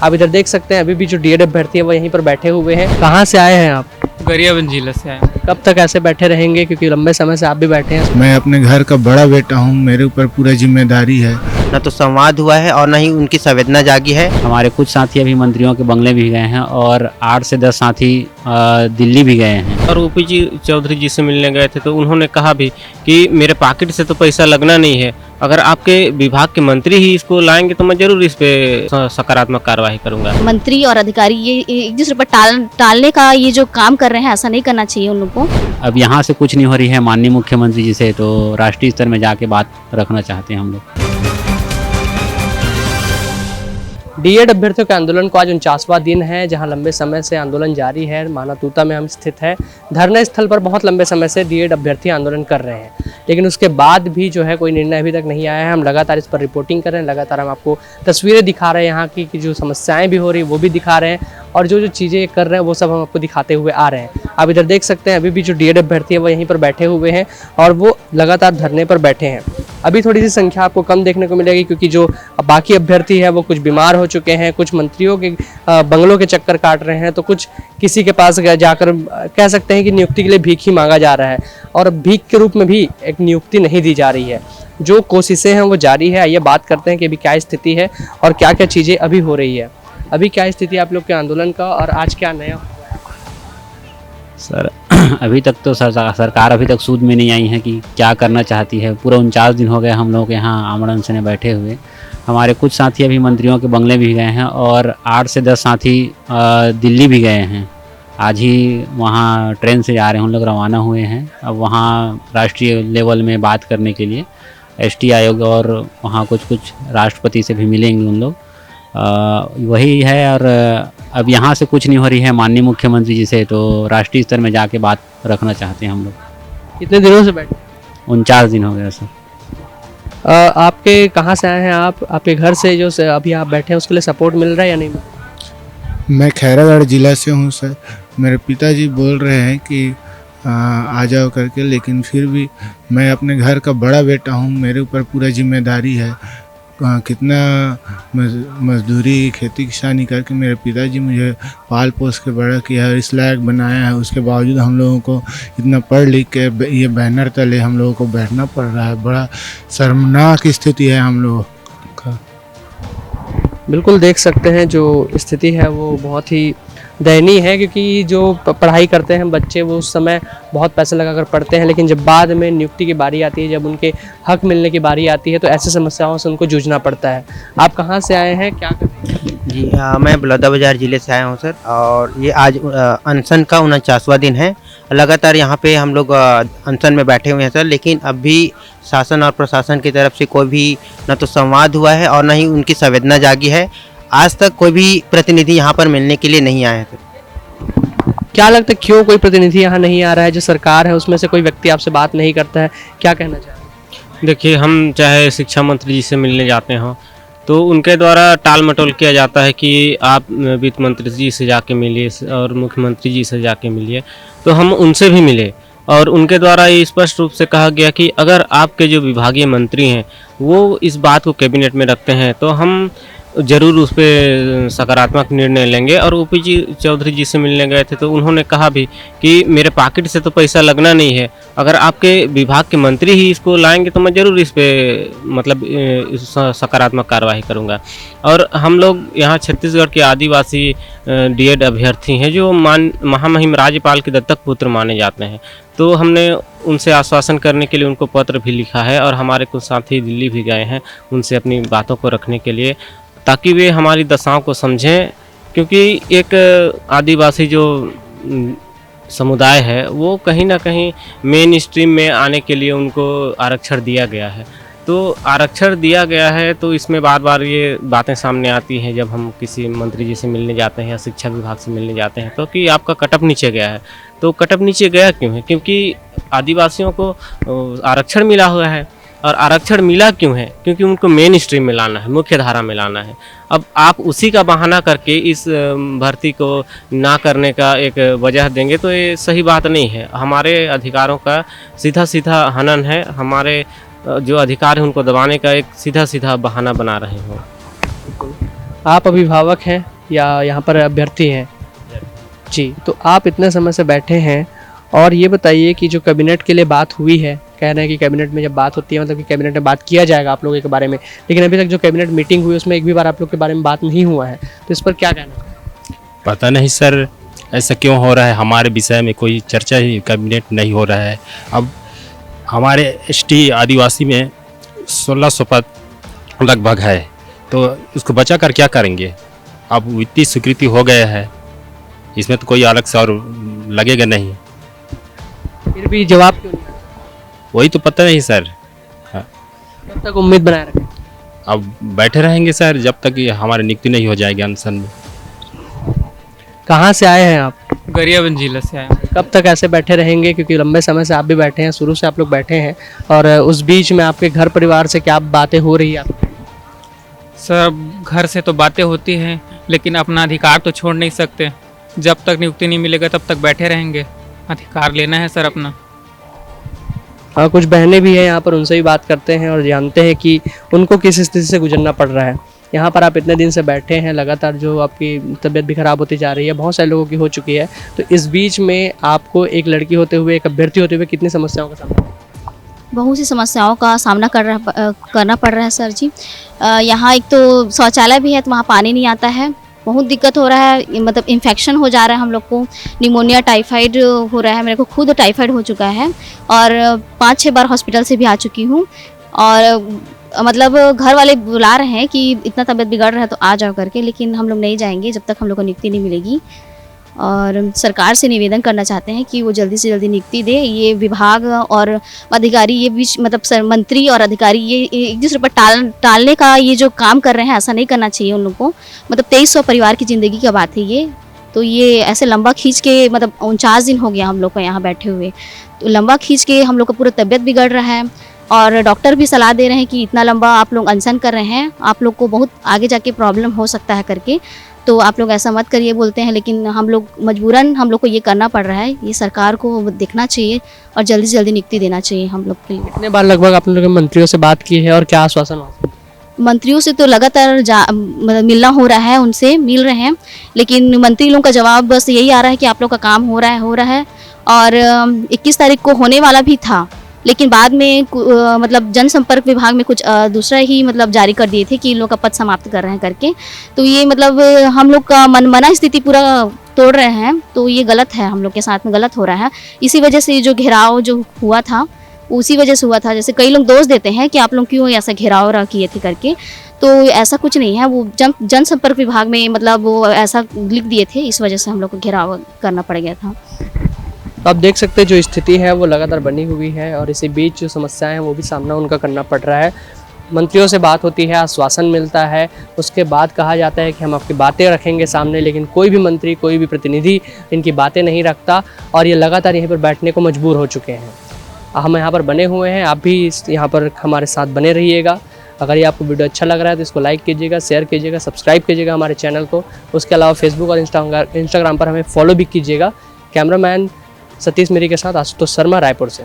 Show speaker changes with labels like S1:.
S1: आप इधर देख सकते हैं अभी भी जो डीएड अभ्यर्थी है वो यहीं पर बैठे हुए हैं। कहाँ से आए हैं आप?
S2: गरियाबंद जिला से आए हैं।
S1: कब तक ऐसे बैठे रहेंगे, क्योंकि लंबे समय से आप भी बैठे हैं?
S3: मैं अपने घर का बड़ा बेटा हूँ, मेरे ऊपर पूरा जिम्मेदारी है।
S4: न तो संवाद हुआ है और न ही उनकी संवेदना जागी है।
S5: हमारे कुछ साथी अभी मंत्रियों के बंगले भी गए हैं और 8 से 10 साथी दिल्ली भी गए हैं।
S2: और ओपी जी चौधरी जी से मिलने गए थे तो उन्होंने कहा भी कि मेरे पॉकेट से तो पैसा लगना नहीं है, अगर आपके विभाग के मंत्री ही इसको लाएंगे तो मैं जरूर इस पे सकारात्मक कार्रवाई करूंगा।
S6: मंत्री और अधिकारी ये एक दूसरे पर टालने का ये जो काम कर रहे हैं, ऐसा नहीं करना चाहिए उन लोगों को।
S5: अब यहाँ से कुछ नहीं हो रही है माननीय मुख्यमंत्री जी से, तो राष्ट्रीय स्तर में जाके बात रखना चाहते हैं हम लोग।
S1: डीएड अभ्यर्थियों के आंदोलन को आज 49वां दिन है, जहां लंबे समय से आंदोलन जारी है। माना तूता में हम स्थित है। धरना स्थल पर बहुत लंबे समय से डीएड अभ्यर्थी आंदोलन कर रहे हैं, लेकिन उसके बाद भी जो है कोई निर्णय अभी तक नहीं आया है। हम लगातार इस पर रिपोर्टिंग कर रहे हैं, लगातार हम आपको तस्वीरें दिखा रहे हैं, यहाँ की जो समस्याएं भी हो रही है वो भी दिखा रहे हैं, और जो चीज़ें कर रहे हैं वो सब हम आपको दिखाते हुए आ रहे हैं। आप इधर देख सकते हैं अभी भी जो डीएड अभ्यर्थी है वो यहीं पर बैठे हुए हैं और वो लगातार धरने पर बैठे हैं। अभी थोड़ी सी संख्या आपको कम देखने को मिलेगी, क्योंकि जो बाकी अभ्यर्थी है वो कुछ बीमार हो चुके हैं, कुछ मंत्रियों के बंगलों के चक्कर काट रहे हैं, तो कुछ किसी के पास जाकर कह सकते हैं कि नियुक्ति के लिए भीख ही मांगा जा रहा है, और भीख के रूप में भी एक नियुक्ति नहीं दी जा रही है। जो कोशिशें हैं वो जारी है। आइए बात करते हैं कि अभी क्या स्थिति है और क्या क्या चीज़ें अभी हो रही है। अभी क्या स्थिति है आप लोग के आंदोलन का, और आज क्या नया?
S5: सर अभी तक तो सरकार अभी तक सूद में नहीं आई है कि क्या करना चाहती है। पूरा 49 दिन हो गए हम लोग यहाँ आमरण अनशन बैठे हुए। हमारे कुछ साथी अभी मंत्रियों के बंगले भी गए हैं और 8 से 10 साथी दिल्ली भी गए हैं। आज ही वहाँ ट्रेन से जा रहे हैं, हम लोग रवाना हुए हैं। अब वहाँ राष्ट्रीय लेवल में बात करने के लिए एसटी आयोग और वहाँ कुछ राष्ट्रपति से भी मिलेंगे उन लोग। वही है। और अब यहाँ से कुछ नहीं हो रही है माननीय मुख्यमंत्री जी से, तो राष्ट्रीय स्तर में जाके बात रखना चाहते हैं हम लोग।
S1: कितने दिनों से बैठे?
S5: 49 दिन हो गए सर।
S1: आपके कहाँ से आए हैं आप? आपके घर से जो अभी आप बैठे हैं उसके लिए सपोर्ट मिल रहा है या नहीं?
S3: मैं खैरागढ़ जिला से हूँ सर। मेरे पिताजी बोल रहे हैं कि आ जाओ करके, लेकिन फिर भी मैं अपने घर का बड़ा बेटा हूँ, मेरे ऊपर पूरा जिम्मेदारी है। कितना मजदूरी खेती किसानी करके मेरे पिताजी मुझे पाल पोस के बड़ा किया है, इस लायक बनाया है। उसके बावजूद हम लोगों को इतना पढ़ लिख के ये बैनर तले हम लोगों को बैठना पड़ रहा है। बड़ा शर्मनाक स्थिति है हम लोगों का।
S1: बिल्कुल देख सकते हैं जो स्थिति है वो बहुत ही दयनीय है, क्योंकि जो पढ़ाई करते हैं बच्चे वो उस समय बहुत पैसे लगाकर पढ़ते हैं, लेकिन जब बाद में नियुक्ति की बारी आती है, जब उनके हक मिलने की बारी आती है, तो ऐसी समस्याओं से उनको जूझना पड़ता है। आप कहाँ से आए हैं, क्या करते हैं?
S4: जी मैं बलौदाबाजार जिले से आया हूँ सर, और ये आज अनशन का 49वां दिन है। लगातार यहाँ पे हम लोग अनशन में बैठे हुए हैं सर, लेकिन अब भी शासन और प्रशासन की तरफ से कोई भी न तो संवाद हुआ है और न ही उनकी संवेदना जागी है। आज तक कोई भी प्रतिनिधि यहाँ पर मिलने के लिए नहीं आए हैं सर।
S1: क्या लगता है क्यों कोई प्रतिनिधि यहाँ नहीं आ रहा है? जो सरकार है उसमें से कोई व्यक्ति आपसे बात नहीं करता है, क्या कहना चाहते हैं?
S2: देखिए, हम चाहे शिक्षा मंत्री जी से मिलने जाते हों तो उनके द्वारा टाल मटोल किया जाता है कि आप वित्त मंत्री जी से जाके मिलिए और मुख्यमंत्री जी से जाके मिलिए। तो हम उनसे भी मिले और उनके द्वारा ये स्पष्ट रूप से कहा गया कि अगर आपके जो विभागीय मंत्री हैं वो इस बात को कैबिनेट में रखते हैं तो हम जरूर उस पर सकारात्मक निर्णय लेंगे। और ओपी जी चौधरी जी से मिलने गए थे तो उन्होंने कहा भी कि मेरे पॉकेट से तो पैसा लगना नहीं है, अगर आपके विभाग के मंत्री ही इसको लाएंगे तो मैं ज़रूर इस पर सकारात्मक कार्रवाई करूंगा। और हम लोग यहाँ छत्तीसगढ़ के आदिवासी डीएड अभ्यर्थी हैं जो महामहिम राज्यपाल के दत्तक पुत्र माने जाते हैं, तो हमने उनसे आश्वासन करने के लिए उनको पत्र भी लिखा है और हमारे कुछ साथी दिल्ली भी गए हैं उनसे अपनी बातों को रखने के लिए, ताकि वे हमारी दशाओं को समझें। क्योंकि एक आदिवासी जो समुदाय है वो कहीं ना कहीं मेन स्ट्रीम में आने के लिए उनको आरक्षण दिया गया है, तो आरक्षण दिया गया है तो इसमें बार बार ये बातें सामने आती हैं जब हम किसी मंत्री जी से मिलने जाते हैं या शिक्षा विभाग से मिलने जाते हैं, तो कि आपका कटअप नीचे गया है। तो कटअप नीचे गया क्यों है? क्योंकि आदिवासियों को आरक्षण मिला हुआ है। और आरक्षण मिला क्यों है? क्योंकि उनको मेन स्ट्रीम में लाना है, मुख्य धारा में लाना है। अब आप उसी का बहाना करके इस भर्ती को ना करने का एक वजह देंगे तो ये सही बात नहीं है। हमारे अधिकारों का सीधा सीधा हनन है, हमारे जो अधिकार है उनको दबाने का एक सीधा सीधा बहाना बना रहे हो।
S1: आप अभिभावक हैं या यहाँ पर अभ्यर्थी हैं? जी, तो आप इतने समय से बैठे हैं और ये बताइए कि जो कैबिनेट के लिए बात हुई है, कह रहे हैं कि कैबिनेट में जब बात होती है मतलब कि कैबिनेट में बात किया जाएगा आप लोगों के बारे में, लेकिन अभी तक जो कैबिनेट मीटिंग हुई उसमें एक भी बार आप लोग के बारे में बात नहीं हुआ है, तो इस पर क्या कहना है?
S7: पता नहीं सर, ऐसा क्यों हो रहा है, हमारे विषय में कोई चर्चा ही कैबिनेट नहीं हो रहा है। अब हमारे एसटी आदिवासी में 1600 पद लगभग है, तो उसको बचा कर क्या करेंगे। अब इतनी स्वीकृति हो गया है, इसमें तो कोई अलग से और लगेगा नहीं।
S1: फिर भी जवाब क्यों नहीं?
S7: वही तो पता नहीं सर।
S1: कब तक उम्मीद बनाए रखें?
S7: अब बैठे रहेंगे सर जब तक ये हमारी नियुक्ति नहीं हो जाएगी अनशन में।
S1: कहाँ से आए हैं आप?
S8: गरियाबंद जिला से आया हूँ।
S1: कब तक ऐसे बैठे रहेंगे, क्योंकि लंबे समय से आप भी बैठे हैं, शुरू से आप लोग बैठे हैं, और उस बीच में आपके घर परिवार से क्या बातें हो रही है आपकी?
S8: सर घर से तो बातें होती हैं, लेकिन अपना अधिकार तो छोड़ नहीं सकते। जब तक नियुक्ति नहीं मिलेगा तब तक बैठे रहेंगे, अधिकार लेना है सर अपना।
S1: हाँ, कुछ बहनें भी हैं यहाँ पर, उनसे भी बात करते हैं और जानते हैं कि उनको किस स्थिति से गुजरना पड़ रहा है। यहाँ पर आप इतने दिन से बैठे हैं, लगातार जो आपकी तबीयत भी ख़राब होती जा रही है, बहुत सारे लोगों की हो चुकी है, तो इस बीच में आपको एक लड़की होते हुए, एक अभ्यर्थी होते हुए कितनी समस्याओं का सामना?
S6: बहुत सी समस्याओं का सामना करना पड़ रहा है सर जी। यहाँ एक तो शौचालय भी है तो वहाँ पानी नहीं आता है, बहुत दिक्कत हो रहा है, मतलब इन्फेक्शन हो जा रहा है हम लोग को, निमोनिया टाइफाइड हो रहा है, मेरे को खुद टाइफाइड हो चुका है और 5-6 बार हॉस्पिटल से भी आ चुकी हूँ। और मतलब घर वाले बुला रहे हैं कि इतना तबीयत बिगड़ रहा है तो आ जाओ करके, लेकिन हम लोग नहीं जाएंगे जब तक हम लोग को नियुक्ति नहीं मिलेगी। और सरकार से निवेदन करना चाहते हैं कि वो जल्दी से जल्दी नियुक्ति दे। ये विभाग और अधिकारी ये बीच मतलब मंत्री और अधिकारी ये एक दूसरे पर टालने का ये जो काम कर रहे हैं, ऐसा नहीं करना चाहिए उन लोगों को। मतलब 2300 परिवार की ज़िंदगी का बात है ये, तो ये ऐसे लंबा खींच के, मतलब 49 दिन हो गया हम लोग को यहाँ बैठे हुए, तो लंबा खींच के हम लोग का पूरा तबीयत बिगड़ रहा है। और डॉक्टर भी सलाह दे रहे हैं कि इतना लंबा आप लोग अनशन कर रहे हैं, आप लोग को बहुत आगे जाके प्रॉब्लम हो सकता है करके, तो आप लोग ऐसा मत करिए बोलते हैं। लेकिन हम लोग मजबूरन हम लोग को ये करना पड़ रहा है, ये सरकार को देखना चाहिए और जल्दी से जल्दी नियुक्ति देना चाहिए हम लोग के लिए।
S1: कितने बार लगभग आप लोगों ने मंत्रियों से बात की है और क्या आश्वासन हुआ?
S6: मंत्रियों से तो लगातार मतलब मिलना हो रहा है, उनसे मिल रहे हैं, लेकिन मंत्री लोगों का जवाब बस यही आ रहा है कि आप लोग का काम हो रहा है। और 21 तारीख को होने वाला भी था, लेकिन बाद में मतलब जनसंपर्क विभाग में कुछ दूसरा ही मतलब जारी कर दिए थे कि इन लोग का पद समाप्त कर रहे हैं करके, तो ये मतलब हम लोग का मनमाना स्थिति पूरा तोड़ रहे हैं, तो ये गलत है, हम लोग के साथ में गलत हो रहा है। इसी वजह से जो घेराव जो हुआ था उसी वजह से हुआ था। जैसे कई लोग दोष देते हैं कि आप लोग क्यों ऐसा घेराव किए थे करके, तो ऐसा कुछ नहीं है, वो जनसंपर्क विभाग में मतलब वो ऐसा लिख दिए थे, इस वजह से हम लोग को घेराव करना पड़ गया था।
S1: तो आप देख सकते हैं जो स्थिति है वो लगातार बनी हुई है और इसी बीच जो समस्याएं हैं वो भी सामना उनका करना पड़ रहा है। मंत्रियों से बात होती है, आश्वासन मिलता है, उसके बाद कहा जाता है कि हम आपकी बातें रखेंगे सामने, लेकिन कोई भी मंत्री, कोई भी प्रतिनिधि इनकी बातें नहीं रखता और ये लगातार यहीं पर बैठने को मजबूर हो चुके हैं। हम यहाँ पर बने हुए हैं, आप भी यहाँ पर हमारे साथ बने रहिएगा। अगर ये आपको वीडियो अच्छा लग रहा है तो इसको लाइक कीजिएगा, शेयर कीजिएगा, सब्सक्राइब कीजिएगा हमारे चैनल को। उसके अलावा फेसबुक और इंस्टाग्राम पर हमें फॉलो भी कीजिएगा। कैमरामैन सतीश मेरी के साथ आशुतोष शर्मा, रायपुर से।